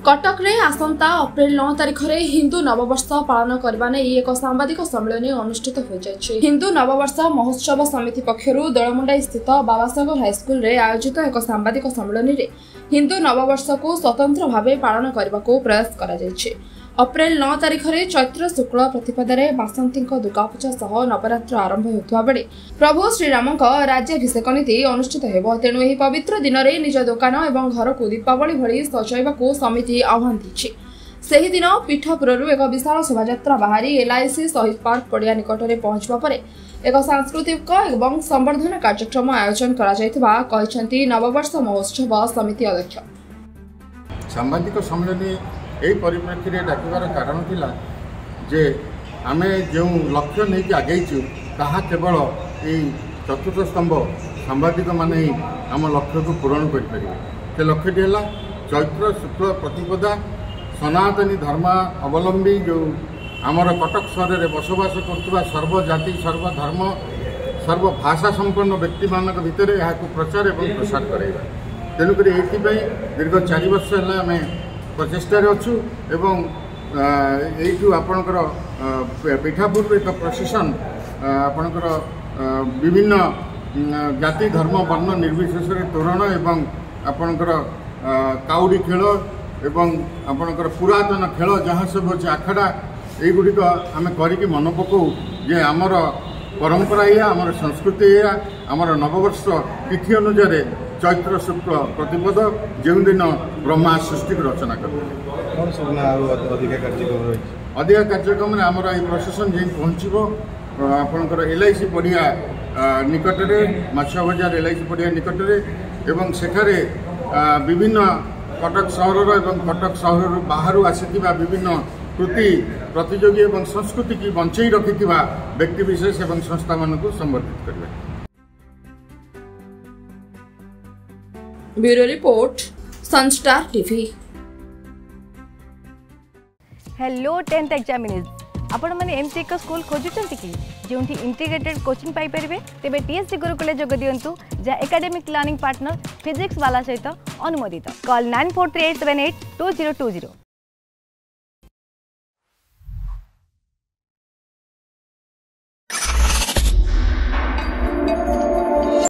कटक रे आसंता अप्रैल 9 तारिख रे हिंदू नववर्ष पालन करबा नै एक सांबादिक सम्मेलन अनुष्ठित हो जायछि। हिंदू नववर्ष महोत्सव समिति पक्षरु दळमुंडा स्थित बाबासागर हाईस्कूल रे आयोजित एक सांबादिक सम्मेलन रे हिंदू नववर्ष को स्वतंत्र भावे पालन करबा को प्रयास करा जायछि। अप्रैल 9 तारिख रे चैत्र शुक्ल प्रतिपदारे बासंती दुर्गापूजा सह नवरात्र आरंभ होता बेले प्रभु श्रीराम राज्याभिषेक नीति अनुष्ठित हेब। तेणु यह पवित्र दिन में निज दुकान और घर को दीपावली भली सजाइबा समिति आह्वान दी। से दिन पीठपुर एक विशाल शोभा बाहरी LIC शहीद पार्क पड़िया निकट में पहुंचवा पर एक सांस्कृतिक और संवर्धन कार्यक्रम आयोजन कर नववर्ष महोत्सव समिति अध्यक्ष। सांबादिक सम्मेलन यही परिप्रेक्षी में डाकिबार कारण थिला जे आमे जो लक्ष्य नहीं कि आगेचु ताहा केवल यही चतुर्थ स्तंभ सांबादिक माने ही आम लक्ष्य को पूरण कर पारे। से लक्ष्यटी है चैत्र शुक्ल प्रतिपदा सनातनी धर्म अवलंबी जो आमर कटक सहर में बसवास कर सर्वजाति सर्वधर्म सर्वभाषा संपन्न व्यक्ति मान भितर यहाँ प्रचार और प्रसार कराइबा। तेणुक दीर्घ 4 वर्ष है आम प्रचेष्टार अच्छु एवं यू आपणकर पीठापुर एक प्रसेसन आपणकर विभिन्न जाति धर्म वर्ण निर्विशेष तोरण एवं आपणकर काउडी खेल एवं आपणकर पुरातन खेल जहाँ सब अच्छे आखड़ा युड़िक आम करी मन पकाऊ जे आमर परंपरा या आमर संस्कृति या आमर नववर्ष तिथि अनुसार चैत्र शुक्ल प्रतिपद जो दिन ब्रह्मा सृष्टि रचना करते अधिक कार्यक्रम आमर ये प्रशासन जी पहुँचब आपणकर LIC पड़िया निकट में माछुआ बजार LIC पड़िया निकट में एवं सेठारे विभिन्न कटक सहर एवं कटक सहर बाहर आसीथिबा विभिन्न कृति प्रतियोगी एवं संस्कृति की बंचई रखिथिबा व्यक्ति विशेष एवं संस्था मानक संबर्धित करबे। Bureau report Sunstar TV. Hello 10th examinees आपण माने एमसी एक स्कूल खोजुचंती कि जोंठी इंटीग्रेटेड कोचिंग पाई परिबे तेबे TSC गुरुकुले जोग दियंतु जा एकेडमिक लर्निंग पार्टनर फिजिक्स वाला सहित अनुमोदित। कॉल 9438782020।